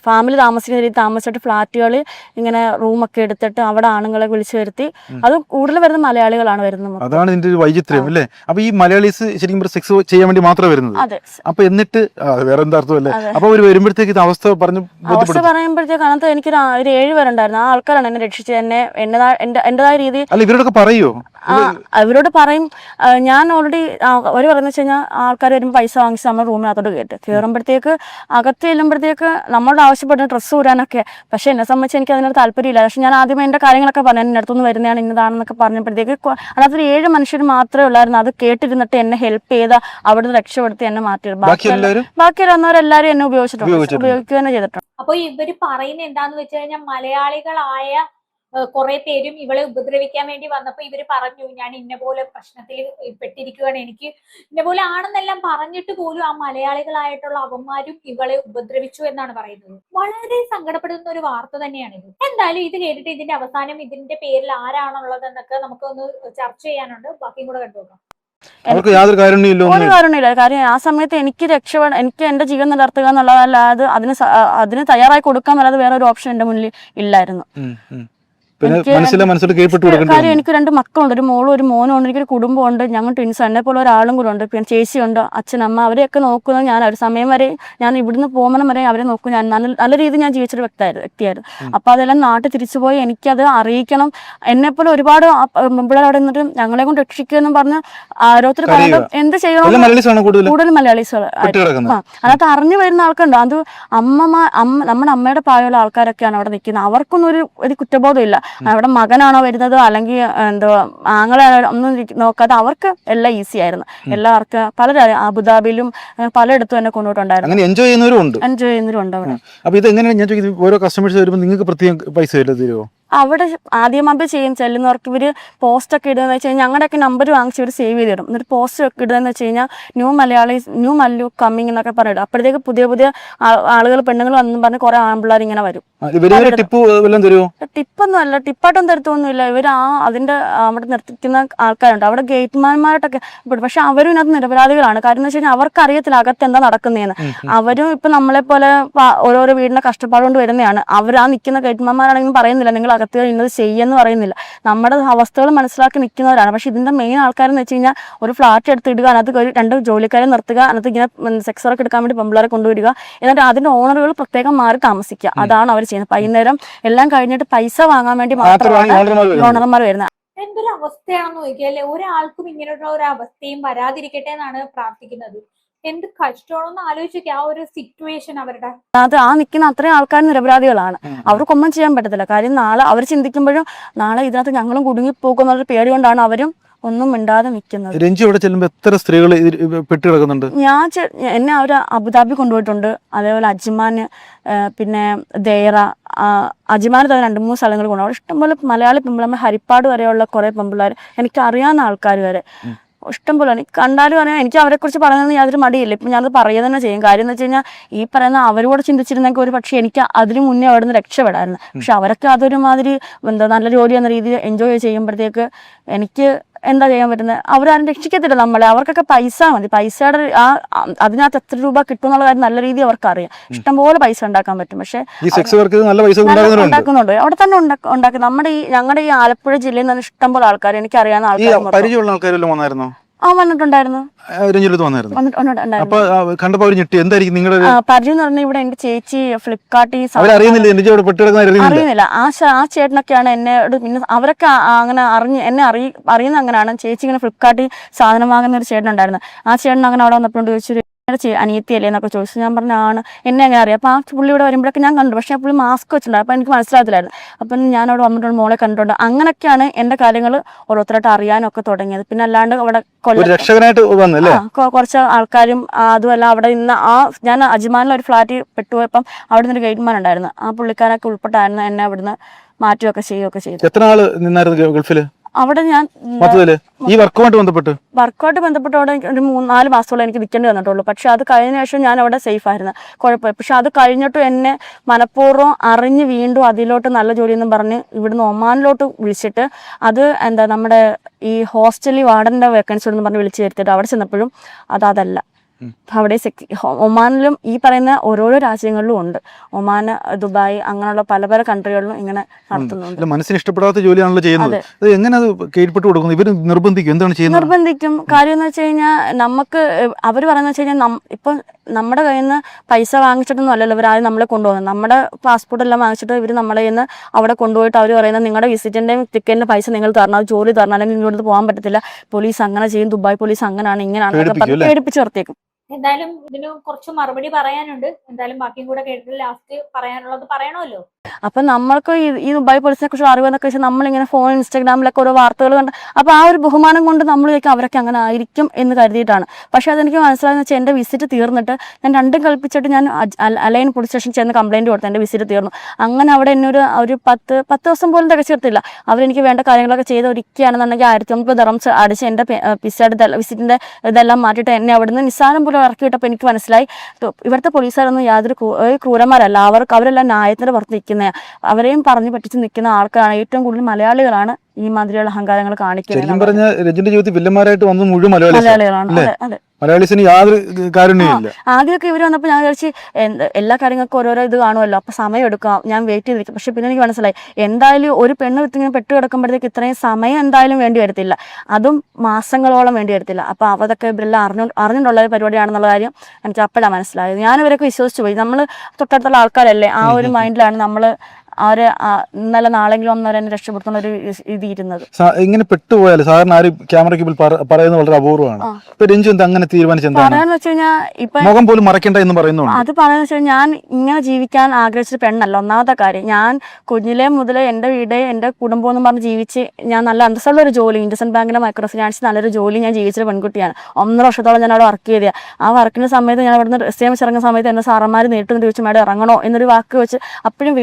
ഫാമിലി താമസിക്കുന്ന രീതി താമസിച്ചിട്ട് ഫ്ലാറ്റുകളിൽ ഇങ്ങനെ റൂമൊക്കെ എടുത്തിട്ട് അവിടെ ആണുങ്ങളെ വിളിച്ചു വരുത്തി. അത് കൂടുതൽ വരുന്ന മലയാളികളാണ് വരുന്നത്. അതാണ് ഇതിന്റെ ഒരു വൈചിത്ര്യം അല്ലേ? അപ്പൊ ഈ മലയാളീസ് ശരിക്കും സെക്സ് ചെയ്യാൻ വേണ്ടി മാത്രമേ വരുന്നത്. അതെ, അപ്പൊ എന്നിട്ട് വേറെ എന്താ അർത്ഥമല്ലേ? അപ്പൊ അവര് വരുമ്പോഴത്തേക്ക് ഇത് അവസ്ഥ പറഞ്ഞു അവസ്ഥ പറയുമ്പോഴത്തേക്ക് അതിനകത്ത് എനിക്ക് ഒരു 7 പേരുണ്ടായിരുന്നു. ആ ആൾക്കാരാണ് എന്നെ രക്ഷിച്ചത്. എന്നെ എന്റേതായ രീതി അല്ല ഇവരോടൊക്കെ പറയോ? അവരോട് പറയും. ഞാൻ ഓൾറെഡി അവർ പറയുന്നത് വെച്ച് കഴിഞ്ഞാൽ ആൾക്കാർ വരുമ്പോൾ പൈസ വാങ്ങിച്ച് നമ്മൾ റൂമിനകത്തോട്ട് കയറുമ്പോഴത്തേക്ക് അകത്ത് ചെല്ലുമ്പോഴത്തേക്ക് നമ്മളോട് ആവശ്യപ്പെടുന്ന ഡ്രസ്സ് ഊരാനൊക്കെ. പക്ഷെ എന്നെ സംബന്ധിച്ച് എനിക്ക് അതിനൊരു താല്പര്യമില്ല. പക്ഷെ ഞാൻ ആദ്യമേ എൻ്റെ കാര്യങ്ങളൊക്കെ പറഞ്ഞു, എൻ്റെ അടുത്തുനിന്ന് വരുന്നതാണ് ഇന്നതാണെന്നൊക്കെ പറഞ്ഞപ്പോഴത്തേക്ക് അതിനകത്ത് 7 മനുഷ്യർ മാത്രമേ ഉള്ളായിരുന്നു. അത് കേട്ടിരുന്നിട്ട് എന്നെ ഹെൽപ്പ് ചെയ്ത, അവിടുന്ന് രക്ഷപ്പെടുത്തി എന്നെ മാറ്റിയത്. ബാക്കി വന്നവരെല്ലാവരും എന്നെ ഉപയോഗിക്കുക തന്നെ ചെയ്തിട്ടുണ്ട്. അപ്പൊ ഇവര് പറയുന്നത് എന്താന്ന് വെച്ച് കഴിഞ്ഞാൽ മലയാളികളായ കുറെ പേരും ഇവളെ ഉപദ്രവിക്കാൻ വേണ്ടി വന്നപ്പോ ഇവര് പറഞ്ഞു, ഞാൻ ഇന്ന പോലെ പ്രശ്നത്തിൽ പെട്ടിരിക്കുകയാണ്, എനിക്ക് ഇന്ന പോലെ ആണെന്നെല്ലാം പറഞ്ഞിട്ട് പോലും ആ മലയാളികളായിട്ടുള്ള അവന്മാരും ഇവളെ ഉപദ്രവിച്ചു എന്നാണ് പറയുന്നത്. വളരെ സങ്കടപ്പെടുന്ന ഒരു വാർത്ത തന്നെയാണിത്. എന്തായാലും ഇത് കേട്ടിട്ട് ഇതിന്റെ അവസാനം ഇതിന്റെ പേരിൽ ആരാണുള്ളതെന്നൊക്കെ നമുക്കൊന്ന് ചർച്ച ചെയ്യാനുണ്ട്. ബാക്കിയും കൂടെ കണ്ടുപോകാം. ഒരു കാരണമില്ല. കാര്യം ആ സമയത്ത് എനിക്ക് എനിക്ക് എന്റെ ജീവൻ നിലർത്തുക എന്നുള്ളതല്ലാതെ അതിന് തയ്യാറായി കൊടുക്കാൻ അല്ലാതെ വേറെ ഒരു ഓപ്ഷൻ എന്റെ മുന്നിൽ ഇല്ലായിരുന്നു. കാര്യം എനിക്ക് 2 മക്കളുണ്ട്, ഒരു മോളും ഒരു മോനും ഉണ്ട്. എനിക്കൊരു കുടുംബമുണ്ട്, ഞങ്ങൾ ട്വിൻസ്. എന്നെ പോലെ ഒരാളും കൂടെ ഉണ്ട്. പിന്നെ ചേച്ചിയുണ്ട്, അച്ഛനമ്മ, അവരെയൊക്കെ നോക്കുന്നത് ഞാൻ. ഒരു സമയം വരെ ഞാൻ ഇവിടുന്ന് പോകുമ്പോൾ വരെ അവരെ നോക്കും. ഞാൻ നല്ല രീതിയിൽ ഞാൻ ജീവിച്ചൊരു വ്യക്തിയായിരുന്നു. അപ്പൊ അതെല്ലാം നാട്ടിൽ തിരിച്ചുപോയി എനിക്കത് അറിയിക്കണം. എന്നെപ്പോലെ ഒരുപാട് പിള്ളേർ അവിടെ നിന്നിട്ട് ഞങ്ങളെ കൊണ്ട് രക്ഷിക്കുമെന്നും പറഞ്ഞ് ഓരോരുത്തർ പറയുമ്പോൾ എന്ത് ചെയ്യണം. കൂടുതൽ മലയാളീസ് അതിനകത്ത് അറിഞ്ഞു വരുന്ന ആൾക്കുണ്ട്. അത് നമ്മുടെ അമ്മയുടെ പ്രായമുള്ള ആൾക്കാരൊക്കെയാണ് അവിടെ നിൽക്കുന്നത്. അവർക്കൊന്നും ഒരു കുറ്റബോധം ഇല്ല. അവിടെ മകനാണോ വരുന്നത് അല്ലെങ്കിൽ എന്തോ ആങ്ങളെ ഒന്നും നോക്കാതെ അവർക്ക് എല്ലാം ഈസി ആയിരുന്നു. എല്ലാവർക്കും പലരും അബുദാബിയിലും പലയിടത്തും എന്നെ കൊണ്ടുപോയിട്ടുണ്ടായിരുന്നു. എൻജോയ് ചെയ്യുന്നവരും ഉണ്ട് അവിടെ. അപ്പൊ ഇത് എങ്ങനെയാണ് ഓരോ കസ്റ്റമേഴ്സ് വരുമ്പോൾ നിങ്ങൾക്ക് പ്രത്യേകം പൈസ തരുമോ? അവിടെ ആദ്യമായിട്ട് ചെല്ലുന്നവർക്ക് ഇവർ പോസ്റ്റ് ഒക്കെ ഇടുന്നതെന്ന് വെച്ച് കഴിഞ്ഞാൽ ഞങ്ങളുടെയൊക്കെ നമ്പർ വാങ്ങിച്ച് ഇവർ സേവ് ചെയ്തിടും. എന്നിട്ട് പോസ്റ്റ് ഒക്കെ ഇടുന്നതെന്ന് വെച്ച് കഴിഞ്ഞാൽ ന്യൂ മല്ലു കമ്മിങ് എന്നൊക്കെ പറഞ്ഞിടും. അപ്പോഴത്തേക്ക് പുതിയ ആളുകൾ പെണ്ണുങ്ങൾ വന്നും പറഞ്ഞ് കുറെ ആൺപിള്ളേർ ഇങ്ങനെ വരും. ടിപ്പൊന്നും അല്ല, ടിപ്പായിട്ടൊന്നും തരത്തൊന്നുമില്ല. ഇവർ അതിന്റെ അവിടെ നിർത്തിക്കുന്ന ആൾക്കാരുണ്ട്, അവിടെ ഗേറ്റ്മാൻമാരായിട്ടൊക്കെ പെടും. പക്ഷെ അവരും ഇതിനകത്ത് നിരപരാധികളാണ്. കാര്യം എന്ന് വെച്ച് കഴിഞ്ഞാൽ അവർക്ക് അറിയത്തില്ല അകത്ത് എന്താ നടക്കുന്നതെന്ന്. അവരും ഇപ്പൊ നമ്മളെ പോലെ ഓരോരോ വീടിന്റെ കഷ്ടപ്പാടുകൊണ്ട് വരുന്നതാണ്. അവർ ആ നിൽക്കുന്ന ഗേറ്റ്മാൻമാരാണെങ്കിലും പറയുന്നില്ല നിങ്ങൾ അകത്ത് ഇന്നത് ചെയ്യുമെന്ന് പറയുന്നില്ല. നമ്മുടെ അവസ്ഥകൾ മനസ്സിലാക്കി നിൽക്കുന്നവരാണ്. പക്ഷെ ഇതിന്റെ മെയിൻ ആൾക്കാരെന്ന് വെച്ച് കഴിഞ്ഞാൽ ഒരു ഫ്ലാറ്റ് എടുത്തിടുക, അതിനകത്ത് 2 ജോലിക്കാരെ നിർത്തുക, അതിനകത്ത് ഇങ്ങനെ സെക്സ് വർക്ക് എടുക്കാൻ വേണ്ടി പെമ്പിള്ളേരെ കൊണ്ടുവരിക, എന്നിട്ട് അതിന്റെ ഓണറുകൾ പ്രത്യേകം മാറി താമസിക്കുക. അതാണ് അവർ ചെയ്യുന്നത്. വൈകുന്നേരം എല്ലാം കഴിഞ്ഞിട്ട് പൈസ വാങ്ങാൻ വേണ്ടി മാത്രമാണ് ഓണർമാർ വരുന്നത്. എന്തൊരു അവസ്ഥയാണെന്ന് നോക്കിയല്ലേ. ഒരാൾക്കും ഇങ്ങനെയുള്ള ഒരു അവസ്ഥയും വരാതിരിക്കട്ടെ എന്നാണ് പ്രാർത്ഥിക്കുന്നത്. എന്ത് കഷ്ടമാണെന്ന് ആലോചിക്കുക ആ ഒരു സിറ്റുവേഷൻ അവരുടെ. അത് ആ നിൽക്കുന്ന അത്രയും ആൾക്കാർ നിരപരാധികളാണ്. അവർക്കൊന്നും ചെയ്യാൻ പറ്റത്തില്ല. കാര്യം നാളെ അവർ ചിന്തിക്കുമ്പോഴും നാളെ ഇതിനകത്ത് ഞങ്ങളും കുടുങ്ങിപ്പോകുന്ന പേടി കൊണ്ടാണ് അവരും ഒന്നും മിണ്ടാതെ നിൽക്കുന്നത്. രഞ്ജി ഇവിടെ ചെല്ലുമ്പോൾ എത്ര സ്ത്രീകൾ പെട്ട് കിടക്കുന്നുണ്ട്? എന്നെ അവർ അബുദാബി കൊണ്ടുപോയിട്ടുണ്ട്. അതേപോലെ അജ്മാന്, പിന്നെ ദേറ, അജ്മാന് തന്നെ 2-3 സ്ഥലങ്ങൾ കൊണ്ടു. അവിടെ ഇഷ്ടംപോലെ മലയാളി പെമ്പിള്ളേർ, ഹരിപ്പാട് വരെയുള്ള കുറെ പെമ്പിള്ളേർ, എനിക്ക് അറിയാവുന്ന ആൾക്കാർ വരെ ഇഷ്ടംപോലെ. എനിക്ക് കണ്ടാലും അറിയാം. എനിക്ക് അവരെ കുറിച്ച് പറയുന്നത് യാതൊരു മടിയില്ല. ഇപ്പം ഞാനത് പറയുക തന്നെ ചെയ്യും. കാര്യം എന്ന് വെച്ച് കഴിഞ്ഞാൽ ഈ പറയുന്ന അവരോട് ചിന്തിച്ചിരുന്നെങ്കിൽ ഒരു പക്ഷേ എനിക്ക് അതിന് മുന്നേ അവിടെ നിന്ന് രക്ഷപ്പെടായിരുന്നു. പക്ഷെ അവരൊക്കെ അതൊരുമാതിരി നല്ല ജോലി എന്ന രീതിയിൽ എൻജോയ് ചെയ്യുമ്പോഴത്തേക്ക് എനിക്ക് എന്താ ചെയ്യാൻ പറ്റുന്നത്? അവരാരും രക്ഷിക്കത്തില്ല നമ്മളെ. അവർക്കൊക്കെ പൈസ മതി. പൈസയുടെ അതിനകത്ത് എത്ര രൂപ കിട്ടും എന്നുള്ള കാര്യം നല്ല രീതിയിൽ അവർക്ക് അറിയാം. ഇഷ്ടംപോലെ പൈസ ഉണ്ടാക്കാൻ പറ്റും. പക്ഷെ ഉണ്ടാക്കുന്നുണ്ട്, അവിടെ തന്നെ ഉണ്ടാക്കും. ഞങ്ങളുടെ ഈ ആലപ്പുഴ ജില്ലയിൽ നിന്ന് ഇഷ്ടംപോലെ ആൾക്കാർ, എനിക്ക് അറിയാവുന്ന ആൾക്കാർ വന്നിട്ടുണ്ടായിരുന്നു. പരിചയം എന്ന് പറഞ്ഞാൽ ഇവിടെ എന്റെ ചേച്ചി ഫ്ലിപ്കാർട്ടിൽ അറിയുന്നില്ല. ആ ചേട്ടനൊക്കെയാണ് എന്നോട്. പിന്നെ അവരൊക്കെ അങ്ങനെ എന്നെ അറിയുന്ന അങ്ങനെയാണ്. ചേച്ചി ഇങ്ങനെ ഫ്ലിപ്കാർട്ടിൽ സാധനം വാങ്ങുന്ന ഒരു ചേട്ടനുണ്ടായിരുന്നു. ആ ചേട്ടൻ അങ്ങനെ അവിടെ വന്നപ്പോഴും ചോദിച്ചു അനിയത്തിയല്ലേ എന്നൊക്കെ ചോദിച്ചു. ഞാൻ പറഞ്ഞ ആണ്. എന്നെ അങ്ങനെ അറിയാം. അപ്പോൾ ആ പുള്ളി ഇവിടെ വരുമ്പോഴൊക്കെ ഞാൻ കണ്ടു. പക്ഷേ ആ പുള്ളി മാസ്ക് വെച്ചിട്ടുണ്ട്. അപ്പോൾ എനിക്ക് മനസ്സിലാകത്തില്ലായിരുന്നു. അപ്പം ഞാൻ അവിടെ വന്നിട്ടുണ്ട്, മോളെ കണ്ടിട്ടുണ്ട്. അങ്ങനെയൊക്കെയാണ് എൻ്റെ കാര്യങ്ങൾ ഓരോരുത്തരായിട്ട് അറിയാനൊക്കെ തുടങ്ങിയത്. പിന്നെ അല്ലാണ്ട് അവിടെ കുറച്ച് ആൾക്കാരും അതുമല്ല അവിടെ നിന്ന് ഞാൻ അജ്മാനിൽ ഒരു ഫ്ലാറ്റിൽ പെട്ടുപോയപ്പം അവിടെ നിന്നൊരു ഗൈഡ്മാൻ ഉണ്ടായിരുന്നു. ആ പുള്ളിക്കാരൊക്കെ ഉൾപ്പെട്ടായിരുന്നു എന്നെ അവിടുന്ന് മാറ്റുകയൊക്കെ ചെയ്യുകയൊക്കെ ചെയ്തു. എത്ര നാൾ നിന്നായിരുന്നു ഗൾഫിൽ? അവിടെ ഞാൻ ഈ വർക്കുമായിട്ട് ബന്ധപ്പെട്ട് അവിടെ ഒരു 3-4 മാസത്തോളം എനിക്ക് നിൽക്കേണ്ടി വന്നിട്ടുള്ളൂ. പക്ഷെ അത് കഴിഞ്ഞ ശേഷം ഞാൻ അവിടെ സേഫ് ആയിരുന്നു, കുഴപ്പമില്ല. പക്ഷെ അത് കഴിഞ്ഞിട്ടും എന്നെ മനഃപൂർവ്വം അറിഞ്ഞ് വീണ്ടും അതിലോട്ട് നല്ല ജോലിയെന്നും പറഞ്ഞ് ഇവിടുന്ന് ഒമാനിലോട്ട് വിളിച്ചിട്ട് അത് നമ്മുടെ ഈ ഹോസ്റ്റലിൽ വാർഡന്റെ വേക്കൻസി എന്ന് പറഞ്ഞ് വിളിച്ചു വരുത്തിയിട്ട് അവിടെ ചെന്നപ്പോഴും അതല്ല. അവിടെ ഒമാനിലും ഈ പറയുന്ന ഓരോരോ രാജ്യങ്ങളിലും ഉണ്ട്. ഒമാന്, ദുബായ്, അങ്ങനെയുള്ള പല പല കൺട്രികളിലും ഇങ്ങനെ നടത്തുന്നുണ്ട്. മനസ്സിന് ഇഷ്ടപ്പെടാത്ത ജോലിയാണല്ലോ ചെയ്യുന്നത്. എങ്ങനെ അത് കീഴ്പ്പെട്ട് കൊടുക്കുന്നു? ഇവർ നിർബന്ധിക്കും, എന്താണ് ചെയ്യുന്നത്? നിർബന്ധിക്കും. കാര്യം എന്ന് വെച്ച് കഴിഞ്ഞാൽ നമുക്ക് അവർ പറയുന്നത് വെച്ച് കഴിഞ്ഞാൽ ഇപ്പം നമ്മുടെ കയ്യിൽ നിന്ന് പൈസ വാങ്ങിച്ചിട്ടൊന്നും അല്ലല്ലോ ഇവർ ആദ്യം നമ്മളെ കൊണ്ടുപോകുന്നത്. നമ്മുടെ പാസ്പോർട്ട് എല്ലാം വാങ്ങിച്ചിട്ട് ഇവർ നമ്മളെ നിന്ന് അവിടെ കൊണ്ടുപോയിട്ട് അവർ പറയുന്നത് നിങ്ങളുടെ വിസിറ്റിന്റെയും ടിക്കറ്റിന്റെ പൈസ നിങ്ങൾ തരണം, അത് ജോലി തരണം, അല്ലെങ്കിൽ നിങ്ങളോട് പോകാൻ പറ്റത്തില്ല, പോലീസ് അങ്ങനെ ചെയ്യും, ദുബായ് പോലീസ് അങ്ങനെയാണ് ഇങ്ങനെയാണ് പേടിപ്പിച്ച് നിർത്തിയേക്കും. എന്തായാലും ഇതിന് കുറച്ച് മറുപടി പറയാനുണ്ട്. എന്തായാലും ബാക്കിയും കൂടെ കേട്ടിട്ട് ലാസ്റ്റ് പറയാനുള്ളത് പറയണമല്ലോ. അപ്പൊ നമ്മൾക്ക് ഈ ദുബായ് പോലീസിനെ കുറിച്ച് അറിവെന്നൊക്കെ വെച്ചാൽ നമ്മളിങ്ങനെ ഫോൺ, ഇൻസ്റ്റാഗ്രാമിലൊക്കെ ഓരോ വാർത്തകൾ കണ്ട് അപ്പൊ ആ ഒരു ബഹുമാനം കൊണ്ട് നമ്മൾ ചോദിക്കും അവരൊക്കെ അങ്ങനെ ആയിരിക്കും എന്ന് കരുതിയിട്ടാണ്. പക്ഷെ അതെനിക്ക് മനസ്സിലായെന്ന് വെച്ചാൽ എന്റെ വിസിറ്റ് തീർന്നിട്ട് ഞാൻ രണ്ടും കൽപ്പിച്ചിട്ട് ഞാൻ അലൈൻ പോലീസ് സ്റ്റേഷനിൽ ചെന്ന് കംപ്ലൈന്റ് കൊടുത്തു. എന്റെ വിസിറ്റ് തീർന്നു. അങ്ങനെ അവിടെ എന്നെ ഒരു 10 ദിവസം പോലും തികച്ചെടുത്തില്ല. അവരെനിക്ക് വേണ്ട കാര്യങ്ങളൊക്കെ ചെയ്ത് ഒരുക്കുകയാണെന്നുണ്ടെങ്കിൽ 1900 ദിർഹംസ് അടിച്ച് എന്റെ വിസിറ്റിന്റെ ഇതെല്ലാം മാറ്റിയിട്ട് എന്നെ അവിടുന്ന് നിസ്സാരം പോലും ഇറക്കി വിട്ടപ്പോൾ എനിക്ക് മനസ്സിലായി ഇവിടുത്തെ പോലീസുകാരൊന്നും യാതൊരു ക്രൂരന്മാരല്ല. അവരെല്ലാം ന്യായത്തിന്റെ പുറത്ത് നിൽക്കുന്ന, അവരെയും പറഞ്ഞു പറ്റിച്ച് നിൽക്കുന്ന ആൾക്കാരാണ്. ഏറ്റവും കൂടുതൽ മലയാളികളാണ് ഈ മാതിരിയുള്ള അഹങ്കാരങ്ങൾ കാണിക്കുന്നത്. മലയാളീസിന് യാതൊരു കാരുണ്യമില്ല. ആദ്യമൊക്കെ ഇവർ വന്നപ്പോൾ ഞാൻ വിചാരിച്ച് എല്ലാ കാര്യങ്ങൾക്കും ഓരോരോ ഇത് കാണുമല്ലോ, അപ്പൊ സമയം എടുക്കാം, ഞാൻ വെയിറ്റ് ചെയ്തിരിക്കും. പക്ഷെ പിന്നെ എനിക്ക് മനസ്സിലായി എന്തായാലും ഒരു പെണ്ണ് ഇങ്ങനെ പെട്ട് കിടക്കുമ്പോഴത്തേക്ക് ഇത്രയും സമയം എന്തായാലും വേണ്ടി വരത്തില്ല, അതും മാസങ്ങളോളം വേണ്ടി വരത്തില്ല. അപ്പൊ അതൊക്കെ ഇവരെല്ലാം അറിഞ്ഞിട്ടുള്ള ഒരു പരിപാടിയാണെന്നുള്ള കാര്യം എനിക്ക് അപ്പോഴാണ് മനസ്സിലായത്. ഞാൻ ഇവരൊക്കെ വിശ്വസിച്ചു പോയി. നമ്മൾ തൊട്ടടുത്തുള്ള ആൾക്കാരല്ലേ, ആ ഒരു മൈൻഡിലാണ് നമ്മൾ അവര് ഇന്നലെ നാളെങ്കിലും ഒന്നര എന്നെ രക്ഷപ്പെടുത്തുന്ന ഒരു ഇത് ഇരുന്നത്. ഇങ്ങനെ പെട്ടുപോയാൽ സാധാരണ ആരും ക്യാമറയ്ക്ക് പറയുന്നത് വളരെ അപൂർവമാണ്. അങ്ങനെ പറയാന്ന് വെച്ച് കഴിഞ്ഞാൽ ഇപ്പൊ മുഖം പോലും മറക്കണ്ട എന്ന് പറയുന്നു. അത് പറയാന്ന് വെച്ചാൽ ഞാൻ ഇങ്ങനെ ജീവിക്കാൻ ആഗ്രഹിച്ചൊരു പെണ്ണല്ല. ഒന്നാമത്തെ കാര്യം, ഞാൻ കുഞ്ഞിലെ മുതലേ എന്റെ വീട് എന്റെ കുടുംബം എന്ന് പറഞ്ഞ് ജീവിച്ച് ഞാൻ നല്ല അന്തസ്സുള്ള ഒരു ജോലി, ഇൻഡസ്ഇൻഡ് ബാങ്കിലെ മൈക്രോ ഫിനാൻസ് നല്ലൊരു ജോലി ഞാൻ ജീവിച്ചൊരു പെൺകുട്ടിയാണ്. 1.5 വർഷത്തോളം ഞാൻ അവിടെ വർക്ക് ചെയ്തത്. ആ വർക്കിന്റെ സമയത്ത് ഞാൻ അവിടുന്ന് എസ്എം ഇറങ്ങുന്ന സമയത്ത് എന്നെ സാറന്മാർ നേരിട്ട് ചോദിച്ചു മേഡം ഇറങ്ങണോ എന്നൊരു വാക്ക് വെച്ച് അപ്പോഴും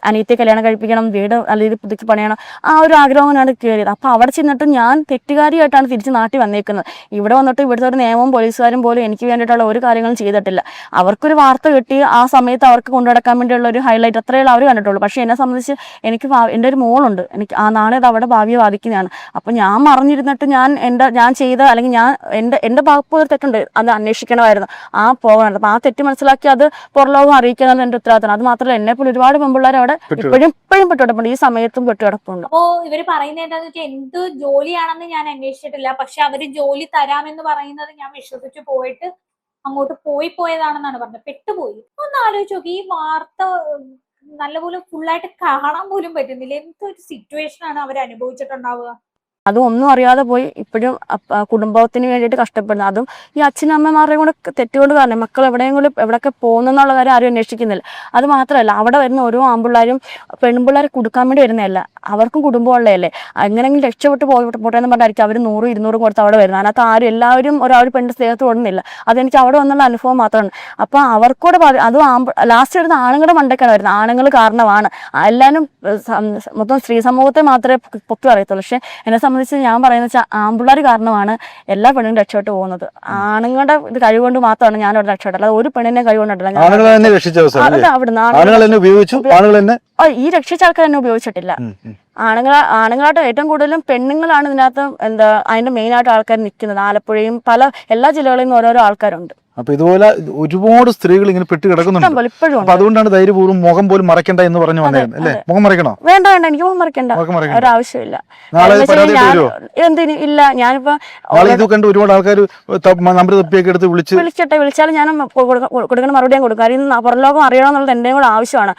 അനിയത്തെ കല്യാണം കഴിപ്പിക്കണം, വീട് നല്ല രീതിയിൽ പുതുക്കി പണിയണം, ആ ഒരു ആഗ്രഹമാണ് കയറിയത്. അപ്പൊ അവിടെ ചെന്നിട്ട് ഞാൻ തെറ്റുകാരിയായിട്ടാണ് തിരിച്ച് നാട്ടിൽ വന്നേക്കുന്നത്. ഇവിടെ വന്നിട്ട് ഇവിടുത്തെ ഒരു നിയമവും പോലീസുകാരും പോലും എനിക്ക് വേണ്ടിയിട്ടുള്ള ഒരു കാര്യങ്ങളും ചെയ്തിട്ടില്ല. അവർക്കൊരു വാർത്ത കിട്ടി, ആ സമയത്ത് അവർക്ക് കൊണ്ടുനടക്കാൻ വേണ്ടിയുള്ള ഒരു ഹൈലൈറ്റ് അത്രയുള്ള അവർ കണ്ടിട്ടുള്ളൂ. പക്ഷെ എന്നെ സംബന്ധിച്ച് എനിക്ക് എൻ്റെ ഒരു മോളുണ്ട്, എനിക്ക് ആ നാളെ അത് അവിടെ ഭാവിയെ ബാധിക്കുന്നതാണ്. അപ്പൊ ഞാൻ മറിഞ്ഞിരുന്നിട്ട് ഞാൻ ചെയ്ത അല്ലെങ്കിൽ ഞാൻ എന്റെ ഭാഗത്ത് ഒരു തെറ്റുണ്ട്, അത് അന്വേഷിക്കണമായിരുന്നു, ആ പോകണമായിരുന്നു. അപ്പൊ ആ തെറ്റ് മനസ്സിലാക്കി അത് പുറലോകം അറിയിക്കാനാണ് എന്റെ ഉത്തരവാദിത്തം. അത് മാത്രമല്ല എന്നെപ്പോലെ ഒരുപാട് പെൺപിള്ളേർ അവിടെ ഇപ്പോഴും പെട്ടുകിടപ്പുണ്ട്, ഈ സമയത്തും പെട്ടുകിടപ്പുണ്ട്. അപ്പോ ഇവര് പറയുന്നത് എന്താന്ന് വെച്ചാൽ എന്ത് ജോലിയാണെന്ന് ഞാൻ അന്വേഷിച്ചിട്ടില്ല, പക്ഷെ അവര് ജോലി തരാമെന്ന് പറയുന്നത് ഞാൻ വിശ്വസിച്ച് പോയിട്ട് അങ്ങോട്ട് പോയതാണെന്നാണ് പറഞ്ഞത്. പെട്ടുപോയി. ഒന്ന് ആലോചിച്ച് നോക്കി, ഈ വാർത്ത നല്ലപോലെ ഫുള്ളായിട്ട് കാണാൻ പോലും പറ്റുന്നില്ല. എന്തൊരു സിറ്റുവേഷൻ ആണ് അവർ അനുഭവിച്ചിട്ടുണ്ടാവുക. അതും ഒന്നും അറിയാതെ പോയി ഇപ്പോഴും കുടുംബത്തിന് വേണ്ടിയിട്ട് കഷ്ടപ്പെടുന്നത്. അതും ഈ അച്ഛനും അമ്മമാരുടെയും കൂടെ തെറ്റുകൊണ്ട് കാരണം മക്കൾ എവിടെയൊക്കെ പോകുന്നെന്നുള്ള കാര്യം ആരും അന്വേഷിക്കുന്നില്ല. അത് മാത്രമല്ല അവിടെ വരുന്ന ഓരോ ആൺപിള്ളേരും പെൺപിള്ളേരെ കൊടുക്കാൻ വേണ്ടി വരുന്നതല്ല, അവർക്കും കുടുംബമുള്ളതല്ലേ, എങ്ങനെയെങ്കിലും രക്ഷപ്പെട്ട് പോട്ടെ എന്ന് പറഞ്ഞായിരിക്കും അവർ 100-200 കൊടുത്ത് അവിടെ വരുന്നത്. അതിനകത്ത് എല്ലാവരും ഒരു പെണ്ണ് സ്നേഹത്ത് കൊടുക്കുന്നില്ല. അതെനിക്ക് അവിടെ വന്നുള്ള അനുഭവം മാത്രമാണ്. അപ്പൊ അവർക്കൂടെ അതും ലാസ്റ്റ് വരുന്ന ആണുങ്ങളുടെ മണ്ടയ്ക്കാണ് വരുന്നത്. ആണുങ്ങൾ കാരണമാണ്, എല്ലാവരും മൊത്തം സ്ത്രീ സമൂഹത്തെ മാത്രമേ പൊക്കി അറിയത്തുള്ളൂ. പക്ഷെ എന്നെ സംബന്ധിച്ച് ഞാൻ പറയുന്നത് വെച്ചാൽ ആൺപിള്ളേർ കാരണമാണ് എല്ലാ പെണ്ണും രക്ഷപ്പെട്ട് പോകുന്നത്. ആണുങ്ങളുടെ ഇത് കഴിവുകൊണ്ട് മാത്രമാണ് ഞാൻ അവിടെ രക്ഷപ്പെട്ടത്, അല്ലാതെ ഒരു പെണ്ണിനെ കഴിവുകൊണ്ടിട്ടില്ല. ഈ രക്ഷിച്ച ആൾക്കാർ എന്നെ ഉപയോഗിച്ചിട്ടില്ല. ആണുങ്ങളായിട്ട് ഏറ്റവും കൂടുതലും പെണ്ണുങ്ങളാണ് ഇതിനകത്ത് അതിന്റെ മെയിൻ ആയിട്ട് ആൾക്കാർ നിൽക്കുന്നത്. ആലപ്പുഴയും എല്ലാ ജില്ലകളിൽ നിന്ന് ഓരോരോ ആൾക്കാരുണ്ട്. അപ്പൊ ഇതുപോലെ ഒരുപാട് സ്ത്രീകൾ ഇങ്ങനെ പെട്ട് കിടക്കുന്നുണ്ട്. അപ്പൊ അതുകൊണ്ടാണ് ധൈര്യപൂർവ്വം മുഖം പോലും മറക്കണ്ട എന്ന് പറഞ്ഞു വന്നേക്കുന്നത് അല്ലേ? മുഖം മറക്കണോ? വേണ്ട, എനിക്ക് മുഖം മറക്കണ്ട, ഒരാവശ്യമില്ല. എന്തിനും ഇല്ല. ഞാനിപ്പോ ഇത് കണ്ട് ഒരുപാട് ആൾക്കാർ നമ്പർ തപ്പിയൊക്കെ എടുത്ത് വിളിച്ചാലും ഞാൻ കൊടുക്കുന്ന മറുപടി ഞാൻ കൊടുക്കും. കാര്യം പുറലോകം അറിയണമെന്നുള്ളത് എന്റെയും കൂടെ ആവശ്യമാണ്.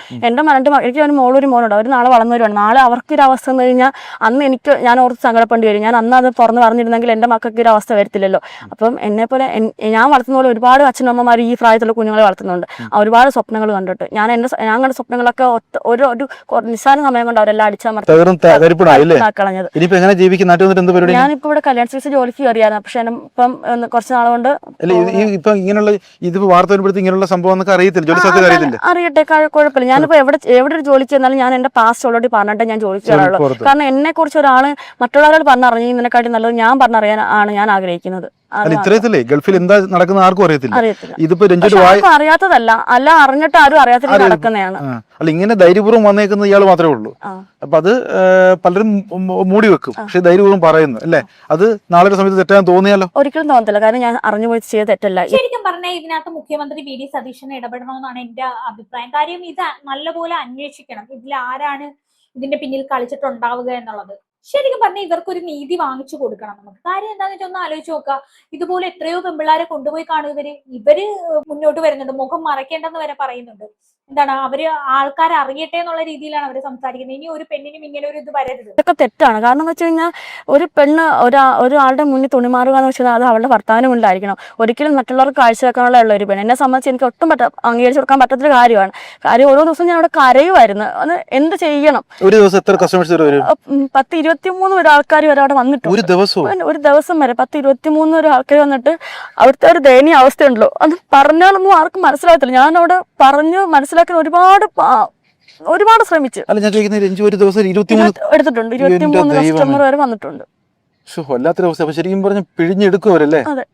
എനിക്ക് ഒരു മോളുണ്ട്, അവർ നാളെ വളർന്നവരുമാണ്. നാളെ അവർക്കൊരു അവസ്ഥ എന്ന് കഴിഞ്ഞാൽ അന്ന് ഞാൻ ഓർത്ത് സങ്കടപ്പെടേണ്ടി വരും. ഞാൻ അന്ന് അത് തുറന്ന് പറഞ്ഞിരുന്നെങ്കിൽ എന്റെ മക്കൾക്ക് ഒരു അവസ്ഥ വരത്തില്ലല്ലോ. അപ്പം എന്നെ പോലെ ഞാൻ വളർത്തുന്ന പോലെ ഒരുപാട് അച്ഛനമ്മമാർ ഈ പ്രായത്തിലുള്ള കുഞ്ഞുങ്ങളെ വളർത്തുന്നുണ്ട്. ഒരുപാട് സ്വപ്നങ്ങൾ കണ്ടിട്ട് ഞാൻ കണ്ട സ്വപ്നങ്ങളൊക്കെ ഒരു നിസ്സാര സമയം കൊണ്ട് അവരെല്ലാം കളഞ്ഞത്. ഞാനിപ്പോ ഇവിടെ കല്യാൺ സിൽക്സ് ജോലിക്ക് കയറിയായിരുന്നു. പക്ഷെ ഇപ്പം കുറച്ച് നാളെ കൊണ്ട് അറിയട്ടെ, കുഴപ്പമില്ല. ഞാനിപ്പോ എവിടെ ഒരു ജോലിക്ക് ചെന്നാലും ഞാൻ എന്റെ പാസ്റ്റ് ഓൾറെഡി പറഞ്ഞിട്ട് ഞാൻ ജോലിക്ക് കയറാറുള്ളൂ. കാരണം എന്നെ കുറിച്ച് ഒരാള് മറ്റുള്ളവരോട് പറഞ്ഞറിഞ്ഞു ഇതിനെക്കാട്ടി നല്ലത് ഞാൻ പറഞ്ഞറിയാൻ ആണ് ഞാൻ ആഗ്രഹിക്കുന്നത്. അല്ല ഇത്തരത്തിലേ ഗൾഫിൽ എന്താ നടക്കുന്ന ആർക്കും അറിയത്തില്ല. അറിയത്തില്ല. ഇതിപ്പോ രഞ്ജുന്റെ പക്ഷെ വായ ആർക്കും അറിയാത്തതല്ല, അല്ല അറിഞ്ഞിട്ട് ആരും അറിയാത്ത രീതി നടക്കുന്നതാണ്. അല്ല ഇങ്ങനെ ധൈര്യപൂർവ്വം വന്നേക്കുന്നത് ഇയാൾ മാത്രമേ ഉള്ളൂ. ആ. അപ്പൊ അത് പലരും മൂടി വെക്കും, പക്ഷെ ധൈര്യപൂർവ്വം പറയുന്നു അല്ലേ. അത് നാളെ ഒരു സമയത്ത് തെറ്റാൻ തോന്നിയാലോ? ഒരിക്കലും തോന്നത്തില്ല, കാരണം ഞാൻ അറിഞ്ഞുപോയി ചെയ്ത തെറ്റല്ല. ശരിക്കും പറഞ്ഞാൽ ഇതിനകത്ത് മുഖ്യമന്ത്രി വി ഡി സതീശൻ ഇടപെടണമെന്നാണ് എന്റെ അഭിപ്രായം. കാര്യം ഇത് നല്ലപോലെ അന്വേഷിക്കണം, ഇതിൽ ആരാണ് ഇതിന്റെ പിന്നിൽ കളിച്ചിട്ടുണ്ടാവുക എന്നുള്ളത്. ശരിക്കും പറഞ്ഞാൽ ഇവർക്കൊരു നീതി വാങ്ങിച്ചു കൊടുക്കണം നമുക്ക്. കാര്യം എന്താണെന്ന് വെച്ചാൽ ഒന്ന് ആലോചിച്ച് നോക്കുക, ഇതുപോലെ എത്രയോ പെമ്പിള്ളാരെ കൊണ്ടുപോയി കാണും ഇവര് മുന്നോട്ട് വരുന്നുണ്ട്, മുഖം മറയ്ക്കേണ്ടെന്ന് വരെ പറയുന്നുണ്ട്. എന്താണ് അവര് ആൾക്കാർ അറിയട്ടെ എന്നുള്ള രീതിയിലാണ് അവര് സംസാരിക്കുന്നത്. ഇനി ഒരു പെണ്ണിനും ഇങ്ങനെ ഒരു ഇത് വരരുത്. ഇതൊക്കെ തെറ്റാണ്. കാരണം എന്ന് വെച്ച് കഴിഞ്ഞാൽ ഒരു പെണ്ണ് ഒരാളുടെ മുന്നിൽ തുണിമാറുക എന്ന് വെച്ചാൽ അത് അവളുടെ ഭർത്താവിന് മുന്നിലായിരിക്കണം, ഒരിക്കലും മറ്റുള്ളവർക്ക് കാഴ്ചവെക്കാനുള്ള ഒരു പെണ്ണ്. എന്നെ സംബന്ധിച്ച് എനിക്ക് ഒട്ടും അംഗീകരിച്ചു കൊടുക്കാൻ പറ്റാത്തൊരു കാര്യമാണ്. കാര്യം ഓരോ ദിവസം ഞാൻ അവിടെ കരയുമായിരുന്നു. അത് എന്ത് ചെയ്യണം. ഒരു ദിവസം എത്ര കസ്റ്റമേഴ്സ് വരും? 10-23 ആൾക്കാർ വരെ അവിടെ വന്നിട്ടുണ്ട്. ഒരു ദിവസം വരെ 10-23 ആൾക്കാർ വന്നിട്ട് അവിടുത്തെ ഒരു ദയനീയ അവസ്ഥയുണ്ടല്ലോ, അത് പറഞ്ഞാലൊന്നും ആർക്കും മനസ്സിലാകത്തില്ല. ഞാൻ അവിടെ പറഞ്ഞ് മനസ്സിലാക്കാൻ ഒരുപാട് ശ്രമിച്ചു. അല്ല ഞാൻ ചോദിക്കുന്നത്, ഒരു ദിവസം 23 എടുത്തിട്ടുണ്ട്, 23 കസ്റ്റമർ വരെ വന്നിട്ടുണ്ട്. വല്ലാത്തൊരവസ്ഥ. അപ്പൊ ശരിക്കും പറഞ്ഞ പിഴിഞ്ഞെടുക്കുവരല്ലേ? അതെ,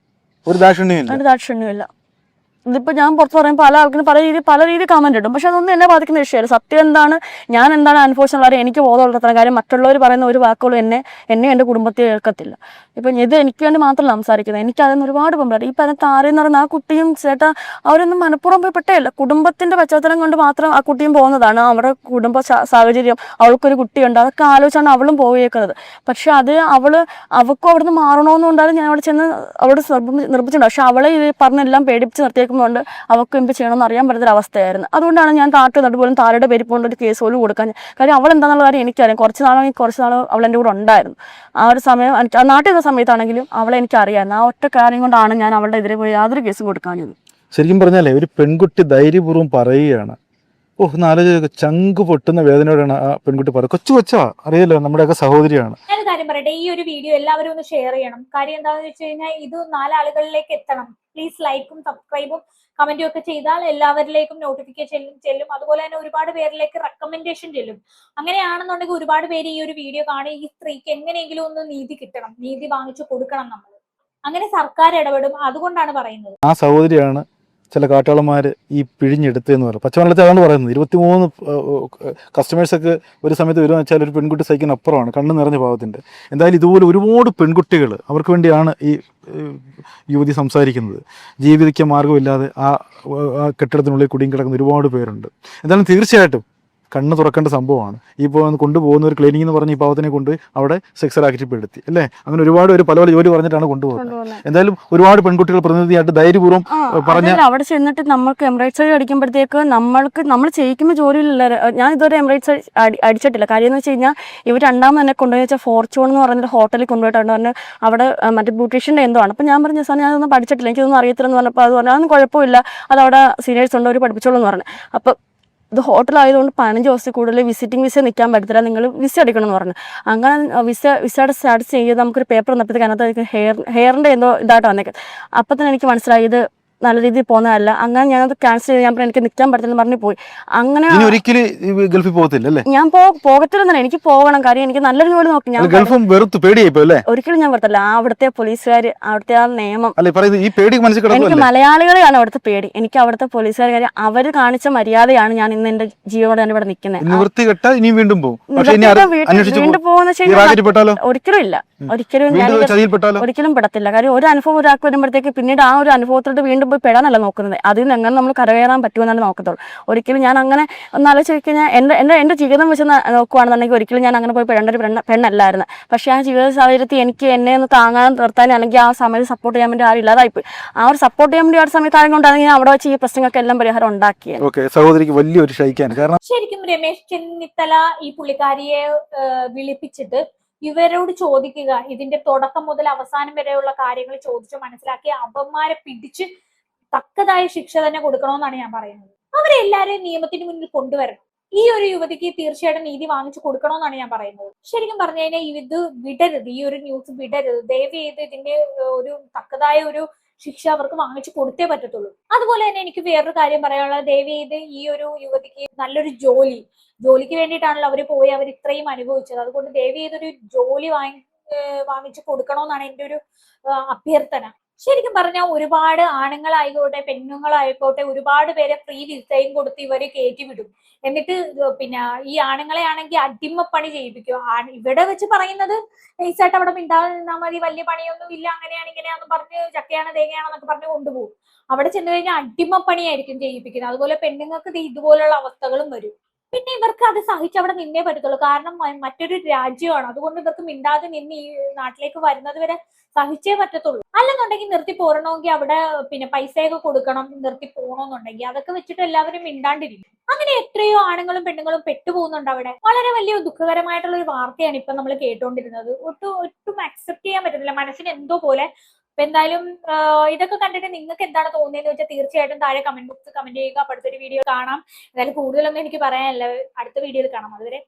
ഒരു ദാക്ഷിണ്യമില്ല. ഇതിപ്പോ ഞാൻ പുറത്ത് പറയുമ്പോൾ പല ആൾക്കാരും പല രീതി കമന്റ് ഇടും, പക്ഷെ അതൊന്നും എന്നെ ബാധിക്കുന്ന വിഷയമല്ല. സത്യം എന്താണ്, ഞാൻ എന്താണ് അനുഭവിച്ചുള്ള എനിക്ക് ബോധമുള്ള കാര്യം. മറ്റുള്ളവർ പറയുന്ന ഒരു വാക്കുകളും എന്നെ എൻ്റെ കുടുംബത്തെ കേൾക്കത്തില്ല. ഇപ്പൊ ഇത് എനിക്ക് വേണ്ടി മാത്രമല്ല സംസാരിക്കുന്നത്, എനിക്ക് അതിന് ഒരുപാട് പെമ്പിളാർ ഈ പറഞ്ഞ താരെന്ന് പറയുന്ന ആ കുട്ടിയും ചേട്ടാ അവരൊന്നും മനഃപൂർവ്വം പോയി പെട്ടേയല്ല. കുടുംബത്തിന്റെ പശ്ചാത്തലം കൊണ്ട് മാത്രം ആ കുട്ടിയും പോകുന്നതാണ്. അവരുടെ കുടുംബ സാഹചര്യം, അവൾക്കൊരു കുട്ടിയുണ്ട്, അതൊക്കെ ആലോചിച്ചാണ് അവളും പോയേക്കുന്നത്. പക്ഷെ അത് അവൾക്കും അവിടുന്ന് മാറണമെന്നുണ്ടാലും ഞാൻ അവിടെ ചെന്ന് അവിടെ നിർബന്ധിച്ചിട്ടുണ്ട്. പക്ഷെ അവളെ ഇത് പറഞ്ഞെല്ലാം പേടിപ്പിച്ച് നിർത്തിയേക്കുന്നുണ്ട്. അവൾക്ക് എന്ത് ചെയ്യണമെന്ന് അറിയാൻ പറ്റുന്ന അവസ്ഥയായിരുന്നു. അതുകൊണ്ടാണ് ഞാൻ പോലും താരയുടെ പേര് കൊണ്ട് ഒരു കേസ് പോലും കൊടുക്കാൻ. കാര്യം അവൾ എന്താണെന്നുള്ള കാര്യം എനിക്കറിയാം. കുറച്ച് നാൾ അവൾ എൻ്റെ കൂടെ ഉണ്ടായിരുന്നു. ആ ഒരു സമയം നാട്ടിൽ നിന്ന സമയത്താണെങ്കിലും അവളെ എനിക്കറിയാമായിരുന്നു. ആ ഒറ്റ കാര്യം കൊണ്ടാണ് ഞാൻ അവളുടെ എതിരെ പോയി യാതൊരു കേസും കൊടുക്കാഞ്ഞത്. ശരിക്കും പറഞ്ഞാലേ ഒരു പെൺകുട്ടി ധൈര്യപൂർവ്വം പറയുകയാണ്. നാല് ചങ്ക് പൊട്ടുന്ന വേദനയോടാണ് ആ പെൺകുട്ടി പറയുക. കൊച്ചാ അറിയാലോ, നമ്മുടെയൊക്കെ സഹോദരിയാണ്. ഞാൻ കാര്യം പറയട്ടെ, ഈ ഒരു വീഡിയോ എല്ലാവരും ഒന്ന് ഷെയർ ചെയ്യണം. കാര്യം എന്താണെന്ന് വെച്ച് കഴിഞ്ഞാൽ ഇത് 4 ആളുകളിലേക്ക് എത്തണം. പ്ലീസ് ലൈക്കും സബ്സ്ക്രൈബും കമന്റും ഒക്കെ ചെയ്താൽ എല്ലാവരിലേക്കും നോട്ടിഫിക്കേഷൻ ചെല്ലും. അതുപോലെ തന്നെ ഒരുപാട് പേരിലേക്ക് റെക്കമെൻഡേഷൻ ചെല്ലും. അങ്ങനെയാണെന്നുണ്ടെങ്കിൽ ഒരുപാട് പേര് ഈ ഒരു വീഡിയോ കാണി ഈ സ്ത്രീക്ക് എങ്ങനെയെങ്കിലും ഒന്ന് നീതി കിട്ടണം, നീതി വാങ്ങിച്ചു കൊടുക്കണം. നമ്മൾ അങ്ങനെ സർക്കാർ ഇടപെടും. അതുകൊണ്ടാണ് പറയുന്നത്. ആ സഹോദരിയാണ് ചില കാട്ടാളന്മാര് ഈ പിഴിഞ്ഞെടുത്തെന്ന് പറയും. പച്ചമലത്തെ അതാണ് പറയുന്നത്. 23 കസ്റ്റമേഴ്സൊക്കെ ഒരു സമയത്ത് വരുമെന്ന് വെച്ചാൽ ഒരു പെൺകുട്ടി സഹിക്കുന്ന അപ്പുറമാണ്, കണ്ണ് നിറഞ്ഞ പാവത്തിൻ്റെ. എന്തായാലും ഇതുപോലെ ഒരുപാട് പെൺകുട്ടികൾ അവർക്ക് വേണ്ടിയാണ് ഈ യുവതി സംസാരിക്കുന്നത്. ജീവിക്കാൻ മാർഗമില്ലാതെ ആ കെട്ടിടത്തിനുള്ളിൽ കുടുങ്ങി കിടക്കുന്ന ഒരുപാട് പേരുണ്ട്. എന്തായാലും തീർച്ചയായിട്ടും കണ്ണ് തുറക്കേണ്ട സംഭവമാണ്. ഇപ്പോൾ കൊണ്ടുപോകുന്ന ഒരു ക്ലിനിക് എന്ന് പറഞ്ഞ് ഈ പാവത്തിനെ കൊണ്ടുപോയി അവിടെ സെക്സൽ ആക്ടിവിറ്റി അല്ലേ. അങ്ങനെ ഒരുപാട് പേര് പല ജോലി പറഞ്ഞിട്ടാണ് കൊണ്ടുപോകുന്നത്. എന്തായാലും ഒരുപാട് പെൺകുട്ടികൾ പ്രതിനിധിയായിട്ട് ധൈര്യപൂർവ്വം പറഞ്ഞ അവിടെ ചെന്നിട്ട് നമ്മൾക്ക് എംബ്രൈഡ് സർജറി അടിക്കുമ്പോഴത്തേക്ക് നമ്മൾ ചെയ്യിക്കുമ്പോൾ ജോലിയില്ല. ഞാൻ ഇതുവരെ എംബ്രൈഡ് സർജറി അടിച്ചിട്ടില്ല. കാര്യം എന്ന് വെച്ച് കഴിഞ്ഞാൽ ഇവർ രണ്ടാമത് തന്നെ കൊണ്ടുപോയി വെച്ചാൽ ഫോർച്യൂൺ എന്ന് പറഞ്ഞൊരു ഹോട്ടലിൽ കൊണ്ടുപോയിട്ടുണ്ട്. പറഞ്ഞ് അവിടെ മറ്റേ ബ്യൂട്ടീഷ്യൻ്റെ എന്തോ ആണ്. അപ്പം ഞാൻ പറഞ്ഞ സാർ ഞാനൊന്നും പഠിച്ചിട്ടില്ല, എനിക്കൊന്നും അറിയത്തില്ലെന്ന് പറഞ്ഞപ്പോൾ അത് പറഞ്ഞാൽ അതൊന്നും കുഴപ്പമില്ല, അത് അവിടെ സീനിയേഴ്സ് ഉണ്ട്, അവർ പഠിപ്പിച്ചോളൂ എന്ന് പറഞ്ഞു. അപ്പം ഇത് ഹോട്ടലായതുകൊണ്ട് 15 ദിവസത്തിൽ കൂടുതൽ വിസിറ്റിംഗ് വിസ നിൽക്കാൻ പറ്റത്തില്ല, നിങ്ങൾ വിസ എടുക്കണം എന്ന് പറഞ്ഞു. അങ്ങനെ വിസയുടെ സ്റ്റാറ്റസ് ചെയ്ത് നമുക്കൊരു പേപ്പർ വന്നപ്പോഴത്തേക്ക് അതിനകത്ത് ഹെയറിൻ്റെ എന്തോ ഇതായിട്ട് വന്നേക്കുന്നത്. അപ്പം തന്നെ എനിക്ക് മനസ്സിലായി ഇത് നല്ല രീതിയിൽ പോകുന്നതല്ല. അങ്ങനെ ഞാനത് ക്യാൻസൽ ചെയ്ത് ഞാൻ എനിക്ക് നിൽക്കാൻ പറ്റില്ലെന്ന് പറഞ്ഞു പോയി. അങ്ങനെ ഗൾഫിൽ പോകത്തില്ല. ഞാൻ പോകത്തില്ലെന്നല്ല, എനിക്ക് പോകണം. കാര്യം എനിക്ക് നല്ലൊരു ജോലി നോക്കി. ഞാൻ ഒരിക്കലും ഞാൻ വരത്തില്ല. അവിടുത്തെ പോലീസുകാർ, അവിടുത്തെ ആ നിയമം, എനിക്ക് മലയാളികളെയാണ് അവിടുത്തെ പേടി. എനിക്ക് അവിടുത്തെ പോലീസുകാർ കാര്യം അവർ കാണിച്ച മര്യാദയാണ് ഞാൻ ഇന്ന് എന്റെ ജീവനോട് ഞാൻ ഇവിടെ നിൽക്കുന്നത്. വീണ്ടും പോകുന്ന ഒരിക്കലും ഇല്ല, ഒരിക്കലും പെടത്തില്ല. കാര്യം ഒരു അനുഭവം ഒരാൾക്ക് വരുമ്പോഴത്തേക്ക് പിന്നീട് ആ ഒരു അനുഭവത്തിലോട്ട് വീണ്ടും പോയി പെടാനല്ല നോക്കുന്നത്, അതിൽ നിന്ന് എങ്ങനെ നമ്മൾ കരകയറാൻ പറ്റുമെന്നാണ് നോക്കത്തുള്ളൂ. ഒരിക്കലും ഞാൻ അങ്ങനെ ഒന്ന് ആലോചിച്ച് കഴിഞ്ഞാൽ എന്റെ ജീവിതം വെച്ച് നോക്കുകയാണെന്നുണ്ടെങ്കിൽ ഒരിക്കലും ഞാൻ അങ്ങനെ പോയി പെടേണ്ട ഒരു പെണ്ണല്ലായിരുന്നു. പക്ഷേ ആ ജീവിത സാഹചര്യത്തിൽ എനിക്ക് എന്നെ ഒന്ന് താങ്ങാൻ നിർത്താൻ അല്ലെങ്കിൽ ആ സമയത്ത് സപ്പോർട്ട് ചെയ്യാൻ വേണ്ടി ആരും ഇല്ലാതായിപ്പോയി. ആ ഒരു സപ്പോർട്ട് ചെയ്യാൻ വേണ്ടി ആ സമയത്ത് ആയതുകൊണ്ടാണെങ്കിൽ അവിടെ വെച്ച് ഈ പ്രശ്നങ്ങൾക്ക് എല്ലാം പരിഹാരം ഉണ്ടാക്കിയത്. ശരിക്കും രമേശ് ചെന്നിത്തല ഈ പുള്ളിക്കാരിയെ വിളിപ്പിച്ചിട്ട് ഇവരോട് ചോദിക്കുക, ഇതിന്റെ തുടക്കം മുതൽ അവസാനം വരെയുള്ള കാര്യങ്ങൾ ചോദിച്ചു മനസ്സിലാക്കി അവന്മാരെ പിടിച്ച് തക്കതായ ശിക്ഷ തന്നെ കൊടുക്കണമെന്നാണ് ഞാൻ പറയുന്നത്. അവരെല്ലാരെയും നിയമത്തിന് മുന്നിൽ കൊണ്ടുവരണം. ഈ ഒരു യുവതിക്ക് തീർച്ചയായിട്ടും നീതി വാങ്ങിച്ചു കൊടുക്കണമെന്നാണ് ഞാൻ പറയുന്നത്. ശരിക്കും പറഞ്ഞു കഴിഞ്ഞാൽ ഇത് വിടരുത്, ഈ ഒരു ന്യൂസ് വിടരുത്. ദയവ് ചെയ്ത് ഇതിന്റെ ഒരു തക്കതായ ഒരു ശിക്ഷ അവർക്ക് വാങ്ങിച്ചു കൊടുത്തേ പറ്റത്തുള്ളൂ. അതുപോലെ തന്നെ എനിക്ക് വേറൊരു കാര്യം പറയാനുള്ളത്, ദയവ് ചെയ്ത് ഈ ഒരു യുവതിക്ക് നല്ലൊരു ജോലിക്ക് വേണ്ടിയിട്ടാണല്ലോ അവര് പോയി അവർ ഇത്രയും അനുഭവിച്ചത്. അതുകൊണ്ട് ദയവ് ചെയ്തൊരു ജോലി വാങ്ങിച്ചു കൊടുക്കണമെന്നാണ് എൻ്റെ ഒരു അഭ്യർത്ഥന. ശരിക്കും പറഞ്ഞാൽ ഒരുപാട് ആണുങ്ങളായിക്കോട്ടെ പെണ്ണുങ്ങളായിക്കോട്ടെ ഒരുപാട് പേരെ ഫ്രീ വിസയും കൊടുത്ത് ഇവര് കയറ്റി വിടും. എന്നിട്ട് പിന്നെ ഈ ആണുങ്ങളെ ആണെങ്കിൽ അടിമപ്പണി ചെയ്യിപ്പിക്കും. ഇവിടെ വെച്ച് പറയുന്നത് നൈസായിട്ട് അവിടെ മിണ്ടാതെ നിന്നാൽ മതി, വലിയ പണിയൊന്നും ഇല്ല, അങ്ങനെയാണ് ഇങ്ങനെയാന്ന് പറഞ്ഞ് ചക്കയാണ് തേങ്ങയാണെന്നൊക്കെ പറഞ്ഞ് കൊണ്ടുപോകും. അവിടെ ചെന്ന് കഴിഞ്ഞാൽ അടിമപ്പണിയായിരിക്കും ചെയ്യിപ്പിക്കുന്നത്. അതുപോലെ പെണ്ണുങ്ങൾക്ക് ഇതുപോലുള്ള അവസ്ഥകളും വരും. പിന്നെ ഇവർക്ക് അത് സഹിച്ച് അവിടെ നിന്നേ പറ്റത്തുള്ളൂ. കാരണം മറ്റൊരു രാജ്യമാണ്. അതുകൊണ്ട് ഇവർക്ക് മിണ്ടാതെ നിന്ന് ഈ നാട്ടിലേക്ക് വരുന്നത് വരെ സഹിച്ചേ പറ്റത്തുള്ളൂ. അല്ലെന്നുണ്ടെങ്കിൽ നിർത്തി പോരണമെങ്കിൽ അവിടെ പിന്നെ പൈസയൊക്കെ കൊടുക്കണം നിർത്തി പോകണമെന്നുണ്ടെങ്കിൽ. അതൊക്കെ വെച്ചിട്ട് എല്ലാവരും മിണ്ടാണ്ടിരിക്കും. അങ്ങനെ എത്രയോ ആണുങ്ങളും പെണ്ണുങ്ങളും പെട്ടുപോകുന്നുണ്ട് അവിടെ. വളരെ വലിയ ദുഃഖകരമായിട്ടുള്ള ഒരു വാർത്തയാണ് ഇപ്പൊ നമ്മൾ കേട്ടോണ്ടിരുന്നത്. ഒട്ടും അക്സെപ്റ്റ് ചെയ്യാൻ പറ്റുന്നില്ല. മനസ്സിന് എന്തോ പോലെ. അപ്പൊ എന്തായാലും ഇതൊക്കെ കണ്ടിട്ട് നിങ്ങൾക്ക് എന്താണ് തോന്നിയെന്ന് വെച്ചാൽ തീർച്ചയായിട്ടും താഴെ കമന്റ് ബോക്സ് കമന്റ് ചെയ്യുക. അപ്പൊ അടുത്തൊരു വീഡിയോ കാണാം. എന്തായാലും കൂടുതലൊന്നും എനിക്ക് പറയാനില്ല. അടുത്ത വീഡിയോയിൽ കാണാം. അതുവരെ